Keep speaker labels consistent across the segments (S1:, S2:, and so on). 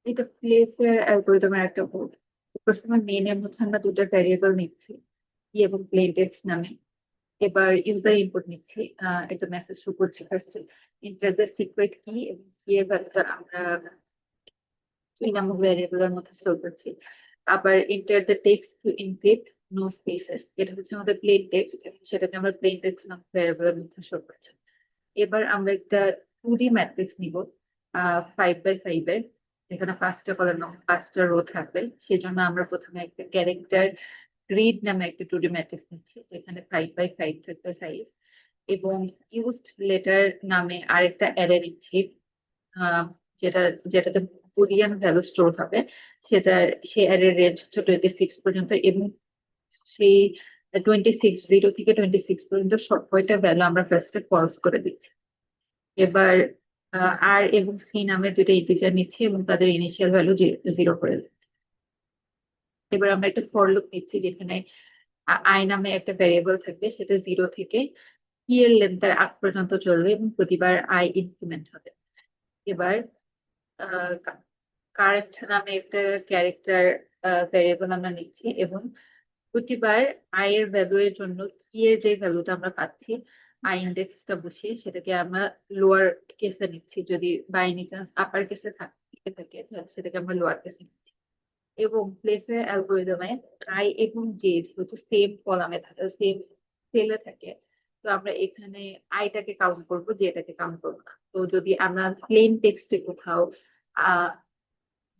S1: এটা প্লেসের অ্যালগোরিদমের একটা কোড। প্রথমে মেন এর মধ্যে আমরা দুটো ভ্যারিয়েবল নিচ্ছি, কি এবং প্লেন টেক্সট নামে। এবার ইউজার ইনপুট নিচ্ছি, একটা মেসেজ শো করছে ফার্স্টে, এন্টার দ্য সিক্রেট কি, এবং কি এর ভ্যালুটা আমরা কি নামক ভ্যারিয়েবলের মধ্যে স্টোর করছি। আবার enter the text to encrypt, no spaces, এটা হচ্ছে আমাদের প্লেন টেক্সট, সেটাকে আমরা প্লেন টেক্সট নামক ভ্যারিয়েবলের মধ্যে স্টোর করছি। এবার আমরা একটা 2D ম্যাট্রিক্স নিব, 5x5 এর, যেখানে 5টা কলাম এবং 5টা রো থাকবে। সেজন্য আমরা প্রথমে একটা ক্যারেক্টার গ্রিড নামে একটা 2D ম্যাট্রিক্স নিচ্ছি, যেখানে 5x5 থাকবে সাইজ। এবং ইউজড লেটার নামে আরেকটা অ্যারে নিচ্ছি, আহ, যেটা যেটাতে বুলিয়ান ভ্যালু স্টোর হবে। সেটা, সেই অ্যারে রেঞ্জ হচ্ছে 26 পর্যন্ত, এবং সেই 26, 0 থেকে 26 পর্যন্ত সব কয়টা ভ্যালু আমরা ফার্স্টে ফলস করে দিচ্ছি। এবার আর এবং সি নামে দুইটা ইন্টিজার নিচ্ছি এবং তাদের ইনিশিয়াল ভ্যালু 0 করে দিচ্ছি। এবার আমরা একটা ফর লুপ নিচ্ছি, যেখানে আই নামে একটা ভ্যারিয়েবল থাকবে, সেটা 0 থেকে কি এর লেন্থের আগ পর্যন্ত চলবে এবং প্রতিবার আই ইনক্রিমেন্ট হবে। এবার কারেন্ট নামে একটা ক্যারেক্টার ভ্যারিয়েবল আমরা নিচ্ছি, এবং প্রতিবার আই এর ভ্যালু এর জন্য কি এর যে ভ্যালুটা আমরা পাচ্ছি, আই ইন্ডেক্সটা বসিয়ে সেটাকে আমরা লোয়ার কেসে নিচ্ছি। যদি বাই এনি চান্স আপার কেসে থাকে তাহলে সেটাকে আমরা লোয়ার কেসে নিচ্ছি। এবং প্লেসের অ্যালগোরিদমে আই এবং জে যেহেতু সেম কলামে থাকে, সেম সেলে থাকে, তো আমরা এখানে আইটাকে কাউন্ট করবো, জেটাকে কাউন্ট করবো না। তো যদি আমরা প্লেন টেক্সটে কোথাও আহ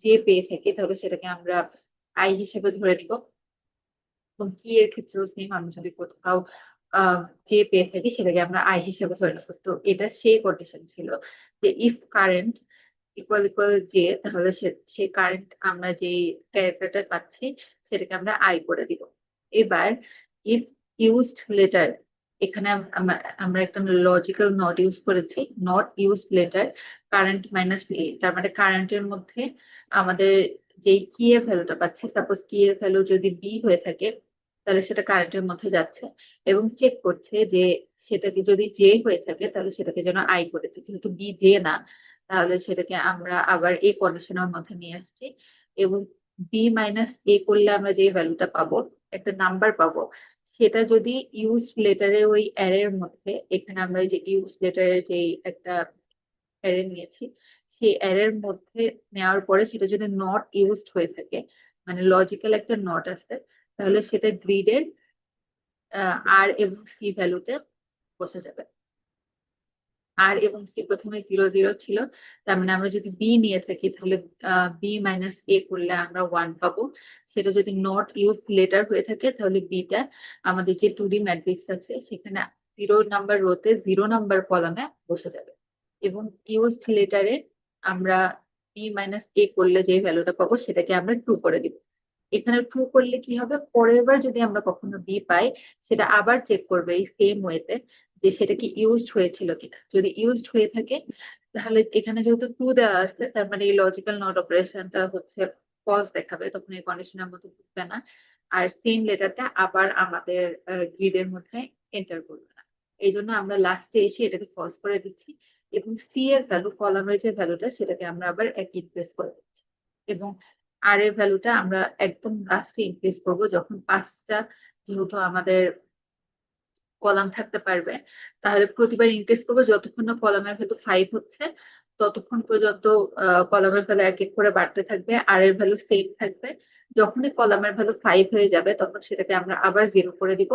S1: জে পেয়ে থাকি, তাহলে সেটাকে আমরা আই হিসেবে ধরে নিব। এবং কি এর ক্ষেত্রেও সেম, আমরা যদি কোথাও যে পেয়ে থাকি সেটাকে আমরা আই হিসেবে ধরে নেবো। তো এটা সেই কন্ডিশন ছিল যে if current equal equal J, তাহলে সেই কারেন্ট আমরা যে ক্যারেক্টারটা পাচ্ছি সেটাকে আমরা আই করে দিব। এবার ইফ ইউজড লেটার, এখানে আমরা একটা লজিক্যাল নট ইউজ করেছি, not used letter current minus A, তার মানে কারেন্টের মধ্যে আমাদের যেই কি এর ভ্যালুটা পাচ্ছি, সাপোজ কি এর ভ্যালু যদি বি হয়ে থাকে, তাহলে সেটা কারেন্টের মধ্যে যাচ্ছে। এবং চেক করছে যে সেটাকে যদি জে হয়ে থাকে তাহলে সেটাকে যেন আই করে দিই, যেহেতু বি জে না, তাহলে সেটাকে আমরা আবার এই কন্ডিশনের মধ্যে নিয়ে আসছি। এবং বি মাইনাস এ করলে আমরা যে ভ্যালুটা পাবো, একটা নাম্বার পাবো, সেটা যদি ইউজ লেটারে ওই অ্যারের মধ্যে, এখানে আমরা ওই যে ইউজ লেটারে যে একটা অ্যারে নিয়েছি, সেই অ্যারের মধ্যে নেওয়ার পরে সেটা যদি নট ইউজড হয়ে থাকে, মানে লজিক্যাল একটা নট আছে, তাহলে সেটা গ্রিডের আর এবং সি ভ্যালুতে বসে যাবে। আর এবং সি প্রথমে 0 0 ছিল, তার মানে আমরা যদি বি নিয়ে থাকি তাহলে বি মাইনাস এ করলে আমরা 1 পাবো। সেটা যদি নট ইউজ লেটার হয়ে থাকে তাহলে বিটা আমাদের যে 2D ম্যাট্রিক্স আছে সেখানে 0 নাম্বার রোতে 0 নাম্বার কলামে বসে যাবে। এবং ইউজড লেটারে আমরা বি মাইনাস এ করলে যে ভ্যালুটা পাবো সেটাকে আমরা 2 করে দিব। এখানে ট্রু করলে কি হবে, পরের বার যদি আমরা কখনো বি পাই, সেটা আবার চেক করবে এই সেম ওয়েতে যে সেটা কি ইউজড হয়েছিল কিনা। যদি ইউজড হয়ে থাকে তাহলে এখানে যেহেতু ট্রু দেওয়া আছে, তার মানে এই লজিক্যাল নট অপারেশনটা হচ্ছে ফলস দেখাবে, তখন এই কন্ডিশনের মধ্যে ঢুকবে না। আর সেম লেটারটা আবার আমাদের গ্রিডের মধ্যে এন্টার করবে না। এই জন্য আমরা লাস্টে এসে এটাকে ফলস করে দিচ্ছি, এবং সি এর ভ্যালু, কলামের যে ভ্যালুটা, সেটাকে আমরা আবার একই ইনক্রিজ করে দিচ্ছি। এবং আর এর ভ্যালুটা আমরা একদম লাস্টে ইনক্রিজ করব, যখন 5টা যেহেতু আমাদের কলাম থাকতে পারবে, তাহলে প্রতিবার ইনক্রিজ করবো যতক্ষণ না কলামের ভ্যালু 5 হচ্ছে, ততক্ষণ পর্যন্ত কলামের ভ্যালু এক এক করে বাড়তে থাকবে, আর এর ভ্যালু সেম থাকবে। যখনই কলামের ভ্যালু 5 হয়ে যাবে তখন সেটাকে আমরা আবার 0 করে দিব,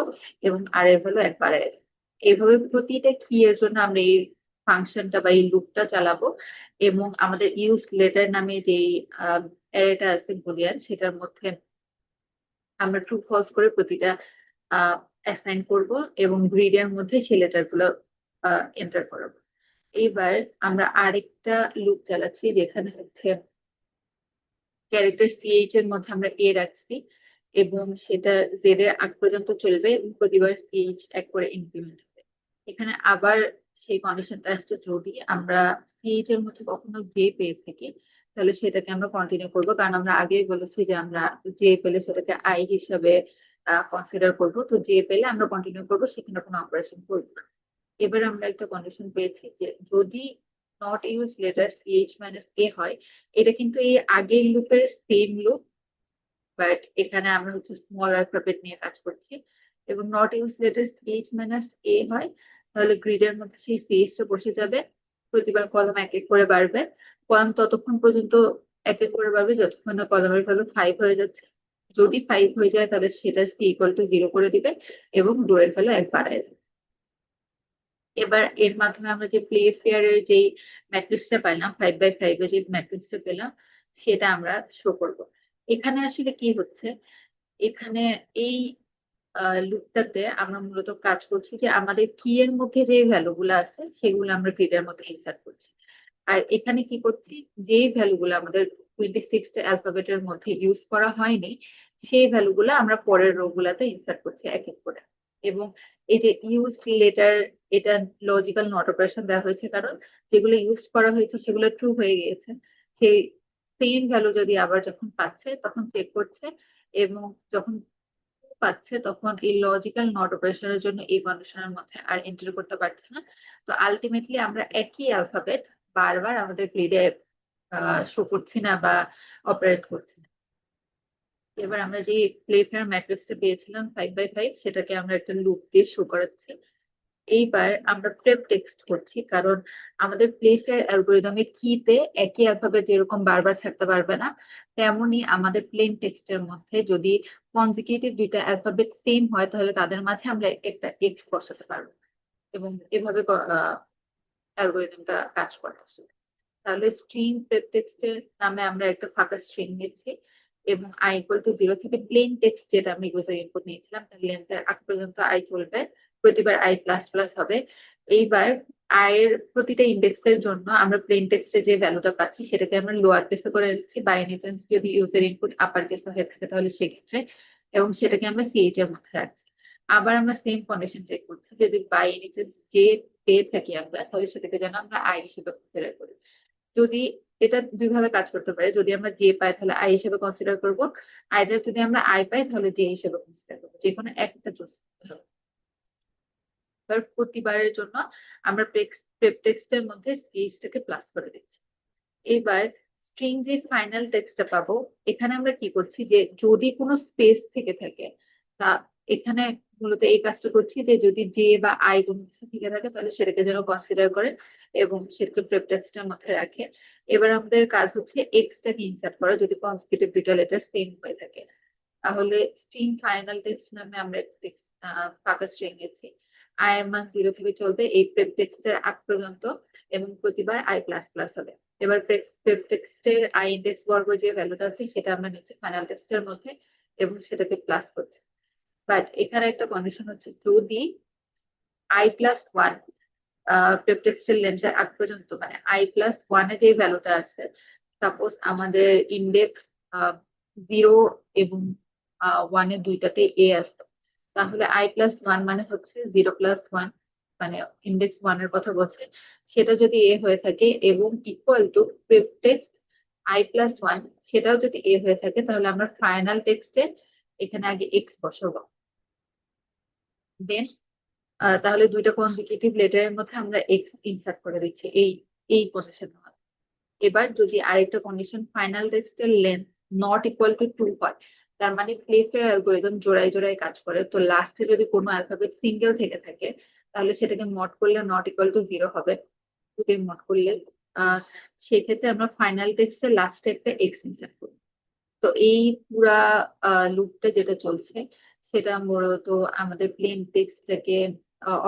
S1: এবং আর এর ভ্যালু এক বাড়ায় দিব। এইভাবে প্রতিটা কি এর জন্য আমরা এই ফাংশনটা বা এই লুপটা চালাবো। এবং আমাদের ইউজ লেটার নামে যে অ্যারেটা আছে বুলিয়ান, সেটার মধ্যে আমরা ট্রু ফলস করে প্রতিটা অ্যাসাইন করব, এবং গ্রিডের মধ্যে সেই লেটার গুলো এন্টার করব। এইবার আমরা আরেকটা লুপ চালাচ্ছি, যেখানে হচ্ছে ক্যারেক্টার সিএইচ এর মধ্যে আমরা এ রাখছি, এবং সেটা জেড এর আগ পর্যন্ত চলবে এবং প্রতিবার সিএইচ এক করে ইনক্রিমেন্ট হবে। এখানে আবার সেই কন্ডিশনটা আসছে, যদি আমরা সিএইচ এর মধ্যে কখনো জে পেয়ে থাকি তাহলে সেটাকে আমরা কন্টিনিউ করবো, কারণ আমরা আগেই বলেছি যে আমরা জে পেলে সেটাকে আই হিসাবে কনসিডার করব। তো জে পেলে আমরা কন্টিনিউ করবো, সেখানে কোনো অপারেশন করবো না। এবার আমরা একটা কন্ডিশন পেয়েছি যে যদি not use letter CH minus A হয়, এটা কিন্তু এই আগের লুপের সেম লুপ, বাট এখানে আমরা হচ্ছে স্মল অ্যালফাবেট নিয়ে কাজ করছি। এবং not use letter CH minus A হয়, তাহলে গ্রিডের মধ্যে সেই সিএইচটা বসে যাবে, প্রতিবার কলাম এক এক করে বাড়বে, কলাম ততক্ষণ পর্যন্ত এক এক করে বাড়বে যতক্ষণ না কলামের ভ্যালু 5 হয়ে যাচ্ছে। যদি 5 হয়ে যায় তাহলে সেটা সি ইকুয়াল টু 0 করে দিবে এবং রো এর ভ্যালু 1 বাড়ায় দেবে। এবার এর মাধ্যমে আমরা যে প্লে ফেয়ারের যে ম্যাট্রিক্সটা পাইলাম, 5x5 এর যে ম্যাট্রিক্সটা পেলাম, সেটা আমরা শো করব। এখানে আসলে কি হচ্ছে, এখানে এই লুপটাতে আমরা মূলত কাজ করছি যে আমাদের কি এর মধ্যে যে ভ্যালু গুলো আছে সেগুলো আমরা গ্রিডের মধ্যে ইনসার্ট করছি। আর এখানে কি করছি, যে ভ্যালু গুলো আমাদের 26টা অ্যালফাবেটের মধ্যে ইউজ করা হয়নি, সেই ভ্যালু গুলো আমরা পরের রো গুলাতে ইনসার্ট করছি এক এক করে। এবং এই যে ইউজ লেটার, এটা লজিক্যাল নট অপারেশন দেওয়া হয়েছে, কারণ যেগুলো ইউজ করা হয়েছে সেগুলো ট্রু হয়ে গিয়েছে। সেই সেম ভ্যালু যদি আবার যখন পাচ্ছে তখন চেক করছে, এবং যখন পাচ্ছে তখন এই লজিক্যাল নট অপারেশনের জন্য এই কন্ডিশনের মধ্যে আর এন্টার করতে পারছে না। তো আলটিমেটলি আমরা একই অ্যালফাবেট বারবার আমাদের গ্রিডে শো করছি না বা অপারেট করছি না। এবার আমরা যে প্লেফেয়ার ম্যাট্রিক্সটা পেয়েছিলাম 5x5, সেটাকে আমরা একটা লুপ দিয়ে শো করাচ্ছি। এইবার আমরা প্রেপ টেক্সট করছি, কারণ আমাদের প্লেফেয়ার অ্যালগোরিদমে কিতে একই অ্যালফাবেট যেরকম বারবার থাকতে পারবে না, তেমনি আমাদের প্লেন টেক্সটের মধ্যে যদি কনজিকিউটিভ দুইটা অ্যালফাবেট সেম হয় তাহলে তাদের মাঝে আমরা একটা এক্স বসাতে পারবো, এবং এভাবে অ্যালগোরিদমটা কাজ করে আসলে। তাহলে স্ট্রিং প্রেপ টেক্সটের নামে আমরা একটা ফাঁকা স্ট্রিং নিচ্ছি, এবং আই ইকুয়াল টু 0 থেকে প্লেন টেক্সট যেটা আমি ইউজার ইনপুট নিয়েছিলাম তার লেন্থের আগ পর্যন্ত আই চলবে, প্রতিবার আই প্লাস প্লাস হবে। এইবার আই এর প্রতিটা ইন্ডেক্সের জন্য আমরা প্লেন টেক্সটে যে ভ্যালুটা পাচ্ছি সেটাকে আমরা লোয়ার কেসে করে নিচ্ছি, বাই এনি চান্স যদি ইউজার ইনপুট আপার কেসে হয়ে থাকে তাহলে সেক্ষেত্রে, এবং সেটাকে আমরা সিএইচ এর মধ্যে রাখছি। আবার আমরা সেম কন্ডিশন চেক করছি, যদি বাই এনি চান্স যে পেয়ে থাকি আমরা তাহলে সেটাকে যেন আমরা আই হিসেবে কনসিডার করি। যদি এটা দুই ভাবে কাজ করতে পারে, যদি আমরা জে পাই তাহলে আই হিসেবে কনসিডার করবো, আইদার যদি আমরা আই পাই তাহলে জে হিসেবে কনসিডার করবো, যে কোনো একটা চুজ করতে হবে। এবার প্রতিবারের জন্য আমরা প্রেপ টেক্সটের মধ্যে স্পেসটাকে প্লাস করে দিচ্ছি। এবার স্ট্রিং যে ফাইনাল টেক্সটটা পাবো, এখানে আমরা কি করছি যে যদি কোনো স্পেস থেকে থাকে, তা এখানে মূলত এই কাজটা করছি যে যদি জে বা আই কোনো কিছু থেকে থাকে তাহলে সেটাকে যেন কনসিডার করে এবং সেটাকে প্রেপ টেক্সটের মধ্যে রাখে। এবার আমাদের কাজ হচ্ছে এক্সটাকে ইনসার্ট করা যদি কনসিকিউটিভ দুটো লেটার সেম হয়ে থাকে। তাহলে স্ট্রিং ফাইনাল টেক্সট নামে আমরা একটা ফাঁকা স্ট্রিং নিয়েছি। আই এর মান 0 থেকে চলবে এই প্রেপ টেক্সটের আগ পর্যন্ত, এবং প্রতিবার আই প্লাস প্লাস হবে। এবার প্রেপ টেক্সটের আই ইন্ডেক্স বর্গ যে ভ্যালুটা আছে সেটা আমরা নিচ্ছি ফাইনাল টেক্সটের মধ্যে এবং সেটাকে প্লাস করছি। বাট এখানে একটা কন্ডিশন হচ্ছে, যদি আই প্লাস ওয়ান প্রেপ টেক্সটের লেন্থের আগ পর্যন্ত, মানে আই প্লাস ওয়ানে যে ভ্যালুটা আছে, সাপোজ আমাদের ইন্ডেক্স 0 এবং 1 এর দুইটাতে এ আসতো, তাহলে আই প্লাস ওয়ান মানে হচ্ছে 0 প্লাস 1, মানে ইন্ডেক্স 1 এর কথা বলছে, সেটা যদি এ হয়ে থাকে এবং equal to prefix I plus one, সেটাও যদি এ হয়ে থাকে, তাহলে আমরা ফাইনাল টেক্সটে এখানে আগে এক্স বসাবো। দেন তাহলে দুইটা কনজিকিউটিভ লেটারের মধ্যে আমরা এক্স ইনসার্ট করে দিচ্ছি এই এই কন্ডিশনের মধ্যে। এবার যদি আরেকটা কন্ডিশন, ফাইনাল টেক্সটের লেন্থ নট ইকুয়াল টু 2 হয়, তার মানে প্লেফেয়ার অ্যালগোরিদম জোড়ায় জোড়ায় কাজ করে, তো লাস্টে যদি কোনো অ্যালফাবেট সিঙ্গেল থেকে থাকে তাহলে সেটাকে মড করলে নট ইকুয়াল টু 0 হবে, যদি মড করলে আহ সেক্ষেত্রে আমরা ফাইনাল টেক্সটের লাস্টে একটা এক্স ইনসার্ট করি। তো এই পুরা লুপটা যেটা চলছে সেটা মূলত আমাদের প্লেন টেক্সটটাকে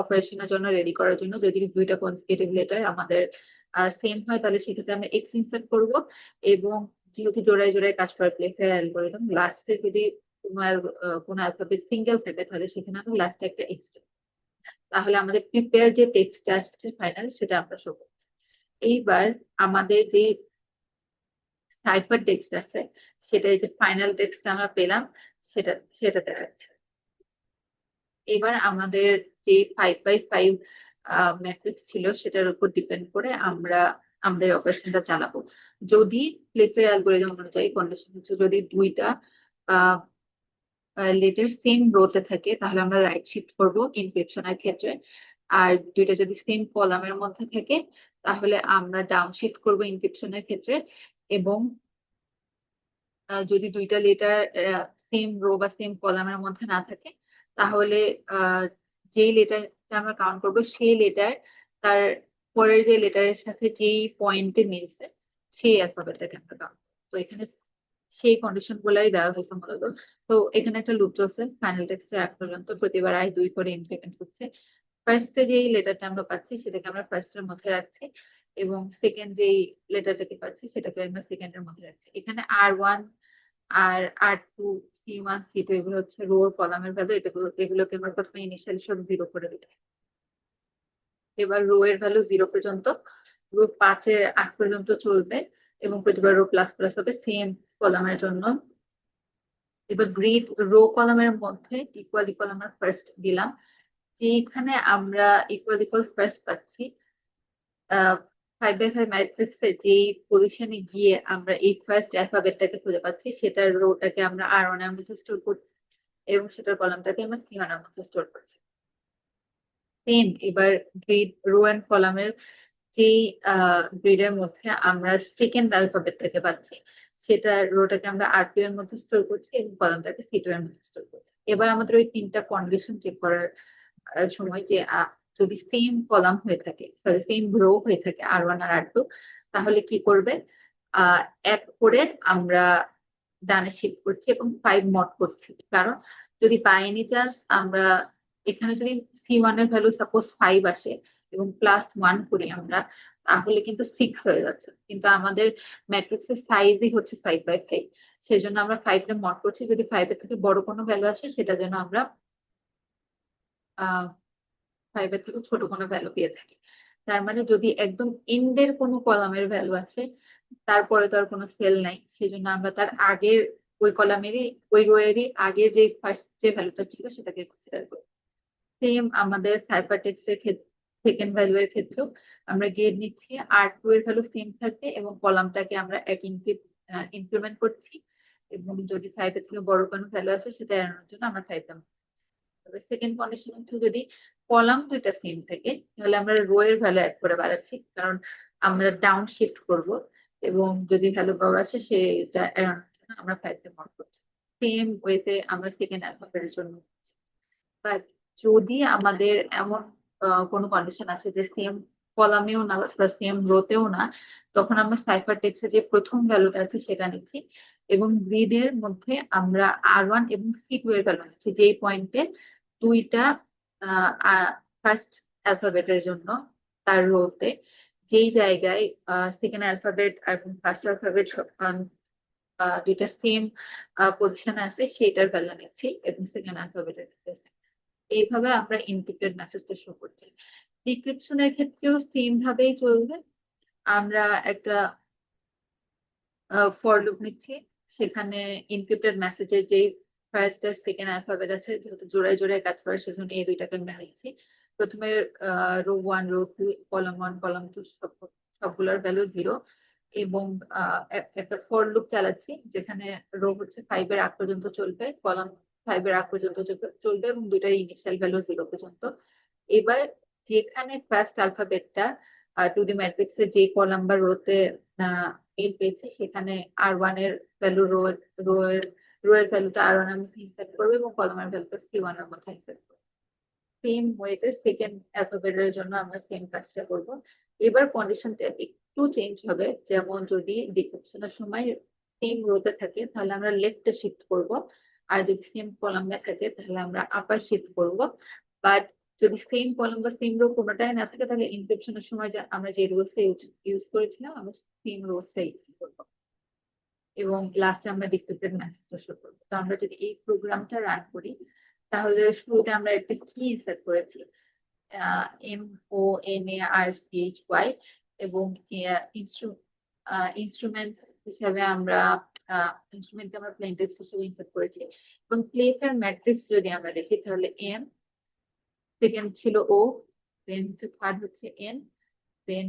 S1: অপারেশনের জন্য রেডি করার জন্য, যদি দুইটা কনজিকিউটিভ লেটার আমাদের সেম হয় তাহলে সেক্ষেত্রে আমরা এক্স ইনসার্ট করব, এবং যেহেতু জোড়ায় জোড়ায় কাজ করে প্লেফেয়ার অ্যালগোরিদম, লাস্টে যদি কোনো অ্যালফাবেট সিঙ্গেল থাকে তাহলে সেখানে আমরা লাস্টে একটা এক্স, তাহলে আমাদের প্রিপেয়ার যে টেক্সটটা আসছে ফাইনাল সেটা আমরা শো করছি। এইবার আমাদের যে সাইফার টেক্সট আছে সেটা, এই যে ফাইনাল টেক্সট আমরা পেলাম সেটাতে রাখছে। এবার আমাদের যে 5x5 ম্যাট্রিক্স ছিল সেটার উপর ডিপেন্ড করে আমরা আমাদের অপারেশনটা চালাবো। যদি প্লেফের অ্যালগোরিদম অনুযায়ী কন্ডিশন হচ্ছে যদি দুইটা লেটার সেম রোতে থাকে তাহলে আমরা রাইট শিফট করব ইনক্রিপশনের ক্ষেত্রে, আর দুইটা যদি সেম কলামের মধ্যে থাকে তাহলে আমরা ডাউন শিফট করবো এনক্রিপশনের ক্ষেত্রে। এবং যদি দুইটা লেটার সেম রো বা সেম কলামের মধ্যে না থাকে, তাহলে আহ, যেই লেটারটা আমরা কাউন্ট করবো সেই লেটার তার পরের যে লেটারের সাথে যেই পয়েন্টে মিলছে সেই অ্যালফাবেটটাকে আমরা কাউন্ট করবো। তো এখানে সেই কন্ডিশন গুলাই দেওয়া হয়েছে মূলত। তো এখানে একটা লুপ চলছে ফাইনাল টেক্সটের আগ পর্যন্ত, প্রতিবার আই 2 করে ইনক্রিমেন্ট হচ্ছে। ফার্স্টে যেই লেটারটা আমরা পাচ্ছি সেটাকে আমরা ফার্স্টের মধ্যে রাখছি, এবং সেকেন্ড যেই লেটারটাকে পাচ্ছি সেটাকে আমরা সেকেন্ডের মধ্যে রাখছি। এখানে R1 আর R2 C1 C2 এগুলো হচ্ছে রোর কলামের ভ্যালু। এগুলোকে আমরা প্রথমে ইনিশিয়াল সব 0 করে দিচ্ছি। এবার রো এর ভ্যালু 0 পর্যন্ত, রো 5-এর আগ পর্যন্ত চলবে, এবং প্রতিবার রো প্লাস প্লাস হবে সেম কলামের জন্য। এবার গ্রিড রো কলামের মধ্যে ইকুয়াল ইকুয়াল আমরা ফার্স্ট দিলাম। যেখানে আমরা ইকুয়াল ইকুয়াল ফার্স্ট পাচ্ছি, 5x5 ম্যাট্রিক্সের যেই পজিশনে গিয়ে আমরা এই ফার্স্ট অ্যালফাবেটটাকে খুঁজে পাচ্ছি সেটার রোটাকে আমরা R1 এর মধ্যে স্টোর করছি, এবং সেটার কলামটাকে আমরা C1 এর মধ্যে স্টোর করছি। সেম এবার গ্রিড রো এন্ড কলামের যেই গ্রিডের মধ্যে আমরা সেকেন্ড অ্যালফাবেটটাকে পাচ্ছি, সেটা রোটাকে আমরা R2 এর মধ্যে স্টোর করছি এবং কলামটাকে C2 এর মধ্যে স্টোর করছি। এবার আমাদের ওই তিনটা কন্ডিশন চেক করার সময় যে যদি সেম কলাম হয়ে থাকে, সরি সেম রো হয়ে থাকে R1 আর R2, তাহলে কি করবে, এক করে আমরা ডানে শিফট করছি এবং 5 মড করছি। কারণ যদি বাই এনি চান্স আমরা এখানে যদি C1 এর ভ্যালু সাপোজ 5 আসে এবং +1 করি আমরা, তাহলে কিন্তু 6 হয়ে যাচ্ছে, কিন্তু আমাদের ম্যাট্রিক্সের সাইজই হচ্ছে 5x5। সেজন্য আমরা 5 কে মড করছি, যদি 5 এর থেকে বড় কোনো ভ্যালু আসে সেটা যেন আমরা 5 এর থেকে ছোট কোনো ভ্যালু পেয়ে থাকি। তার মানে যদি একদম এন্ডের কোনো কলামের ভ্যালু আছে, তারপরে তো আর কোনো সেল নাই, সেজন্য আমরা তার আগের ওই কলামেরই ওই রো এরই আগের যে ফার্স্ট যে ভ্যালুটা ছিল সেটাকে কনসিডার করি। সেম আমাদের সাইফার টেক্সটের ক্ষেত্রে সেকেন্ড ভ্যালু এর ক্ষেত্রেও আমরা গেট নিচ্ছি, R2 এর ভ্যালু সেম থাকবে এবং কলামটাকে আমরা এক ইনক্রিমেন্ট করছি, এবং যদি 5 এর থেকে বড় কোনো ভ্যালু আসে সেটা এড়ানোর জন্য আমরা 5 সেকেন্ড কন্ডিশন হচ্ছে যদি কলাম দুইটা সেম থাকে, তাহলে আমরা রো এর ভ্যালু এক করে বাড়াচ্ছি, কারণ আমরা ডাউন শিফট করব, এবং যদি ভ্যালু বড় আসে সেটা এড়ানোর জন্য আমরা 5 কে মড করছি। সেম ওয়েতে আমরা সেকেন্ড অ্যালফাবেটের জন্য। বাট যদি আমাদের এমন কোনো কন্ডিশন আছে যে সেম কলামেও না বা সেম রোতেও না, তখন আমরা সাইফার টেক্সটে যে প্রথম ভ্যালুটা আছে সেটা নিচ্ছি, এবং গ্রিডের মধ্যে আমরা R1 এবং C2 এর ভ্যালু নিচ্ছি, যেই পয়েন্টে দুইটা ফার্স্ট অ্যালফাবেটের জন্য তার রোতে যেই জায়গায় সেকেন্ড অ্যালফাবেট এবং ফার্স্ট অ্যালফাবেট দুইটা সেম পজিশনে আছে সেটার ভ্যালু নিচ্ছি, এবং সেকেন্ড অ্যালফাবেটের এইভাবে আমরা এনক্রিপ্টেড মেসেজটা শো করছি। ডিক্রিপশনের ক্ষেত্রেও সেম ভাবেই চলবে। আমরা একটা ফর লুপ নিচ্ছি, সেখানে এনক্রিপ্টেড মেসেজের যে ফার্স্ট আর সেকেন্ড অ্যালফাবেট আছে, যেহেতু জোড়ায় জোড়ায় কাজ করে সেজন্য এই দুইটাকে আমরা নিচ্ছি। প্রথমে রো 1 রো 2 কলাম 1 কলাম 2 সবগুলোর ভ্যালু 0, এবং একটা ফর লুপ চালাচ্ছি যেখানে রো হচ্ছে 5 এর আগ পর্যন্ত চলবে, কলাম 5 এর আগ পর্যন্ত চলবে, এবং দুইটার ইনিশিয়াল ভ্যালু 0 পর্যন্ত। এবার যেখানে ফার্স্ট অ্যালফাবেটটা 2D ম্যাট্রিক্স এর যে কলাম বা রোতে মিল পেয়েছে, সেখানে R1 এর ভ্যালু রো এর রো এর ভ্যালুটা R1 এর মধ্যে ইনসার্ট করবে, এবং কলামের ভ্যালুটা C1 এর মধ্যে ইনসার্ট করবে। সেম ওয়েতে সেকেন্ড অ্যালফাবেটের জন্য আমরা সেম কাজটা করব। এবার কন্ডিশনটা একটু চেঞ্জ হবে, যেমন যদি ডিক্রিপশনের সময় সেম রোতে থাকে তাহলে আমরা লেফটে শিফট করব, আর যদি সেম কলামে থাকে তাহলে আমরা আপার শিফট করব। বাট যদি সেম কলাম বা সেম রো কোনোটাই না থাকে, তাহলে ইনক্রিপশনের সময় আমরা যে রুলসটা ইউজ করেছিলাম আমরা সেম রুলসটা ইউজ করবো, এবং লাস্টে আমরা ডিক্রিপ্টেড মেসেজটা শো করবো। তো আমরা যদি এই প্রোগ্রামটা রান করি, তাহলে শুরুতে আমরা একটা কি ইনসার্ট করেছি, MONARCHY, এবং ইনস্ট্রুমেন্ট হিসাবে আমরা ইনস্ট্রুমেন্টে আমরা প্লেন টেক্সট হিসেবে ইনসার্ট করেছি। এবং প্লেফেয়ার ম্যাট্রিক্স যদি আমরা দেখি তাহলে M, সেকেন্ড ছিল O, দেন হচ্ছে থার্ড হচ্ছে N, দেন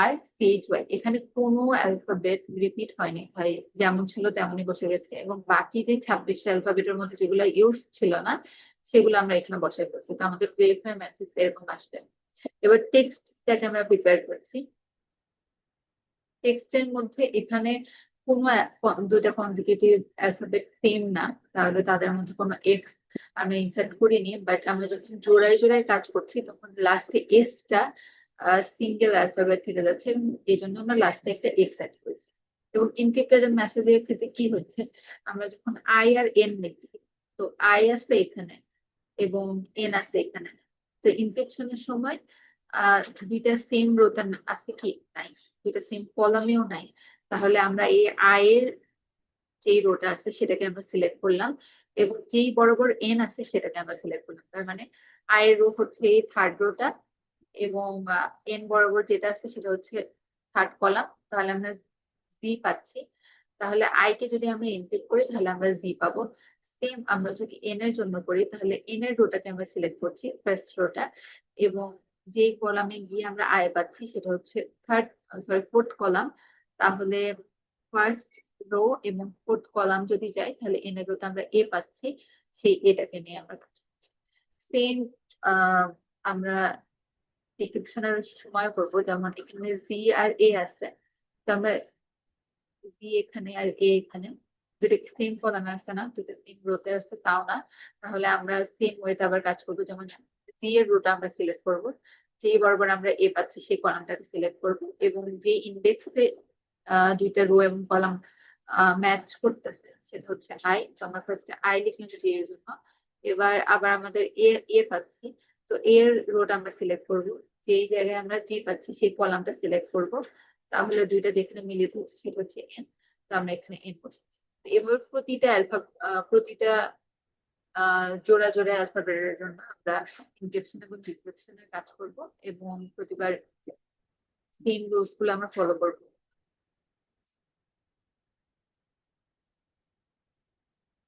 S1: ARCHY। এখানে কোনো অ্যালফাবেট রিপিট হয়নি, তাই যেমন ছিল তেমনই বসে গেছে, এবং বাকি যে 26টা অ্যালফাবেটের মধ্যে যেগুলো ইউজ ছিল না সেগুলো আমরা এখানে বসাই ফেলছি। তো আমাদের প্লেফেয়ার ম্যাট্রিক্স এরকম আসবে। এবার টেক্সটটাকে আমরা প্রিপেয়ার করছি। টেক্সটের মধ্যে এখানে কোনো দুইটা কনজিকিউটিভ অ্যালফাবেট সেম না, তাহলে তাদের মধ্যে কোনো এক্স আমরা ইনসার্ট করিনি, বাট আমরা যখন জোড়ায় জোড়ায় কাজ করছি তখন লাস্টে এসটা সিঙ্গেল অ্যালফাবেট থেকে যাচ্ছে এবং এই জন্য আমরা লাস্টে একটা এক্স অ্যাড করেছি। এবং এনক্রিপ্টেড মেসেজের ক্ষেত্রে কি হচ্ছে, আমরা যখন আই আর এন লিখছি, তো আই আছে এখানে এবং এন আছে এখানে, তো ইনক্রিপশনের সময় দুইটা সেম রোতে আছে কি নাই, দুইটা সেম কলামেও নাই, তাহলে আমরা এই আয়ের যেই রোটা আছে সেটাকে আমরা সিলেক্ট করলাম এবং যেই বরাবর এন আছে সেটাকে আমরা সিলেক্ট করলাম। তার মানে আয়ের রো হচ্ছে এই থার্ড রোটা এবং এন বরাবর যেটা আছে সেটা হচ্ছে থার্ড কলাম, তাহলে আমরা জি পাচ্ছি। তাহলে আই কে যদি আমরা এনক্রিপ্ট করি তাহলে আমরা জি পাবো। সেম আমরা যদি এন এর জন্য করি তাহলে এন এর রোটাকে আমরা সিলেক্ট করছি ফার্স্ট রোটা এবং যেই কলামে গিয়ে আমরা আই পাচ্ছি সেটা হচ্ছে ফোর্থ কলাম, তাহলে ফার্স্ট রো এবং ফোর্থ কলাম যদি যাই তাহলে এন এর রোতে আমরা এ পাচ্ছি, সেই এটাকে নিয়ে আমরা কাজ করছি। সেম আমরা ডিক্রিপশনের সময় করবো, যেমন এখানে জি আর এ আছে, তো আমরা জি এখানে আর এ এখানে দুটো সেম কলামে আসছে না, দুটো সেম রোতে আসছে তাও না, তাহলে আমরা সেম ওয়েতে আবার কাজ করবো। যেমন জি এর রোটা আমরা সিলেক্ট করবো, যে বরাবর আমরা এ পাচ্ছি সেই কলামটাকে সিলেক্ট করবো এবং যে ইন্ডেক্সে দুইটা রো এবং কলাম ম্যাচ করতেছে সেটা হচ্ছে আই, তো আমরা ফার্স্টে আই লিখলাম জি এর জন্য। এবার আবার আমাদের এ এ পাচ্ছি, তো এর রোটা আমরা সিলেক্ট করবো, যেই জায়গায় আমরা জি পাচ্ছি সেই কলামটা সিলেক্ট করবো, তাহলে দুইটা যেখানে মিলিত হচ্ছে সেটা হচ্ছে এন, তো আমরা এখানে এন বসেছি। এবার প্রতিটা প্রতিটা জোড়া জোড়া অ্যালফাবেটের জন্য আমরা ইনক্রিপশন এবং ডিক্রিপশনের কাজ করব এবং প্রতিবার সেম রুলস গুলো আমরা ফলো করবো।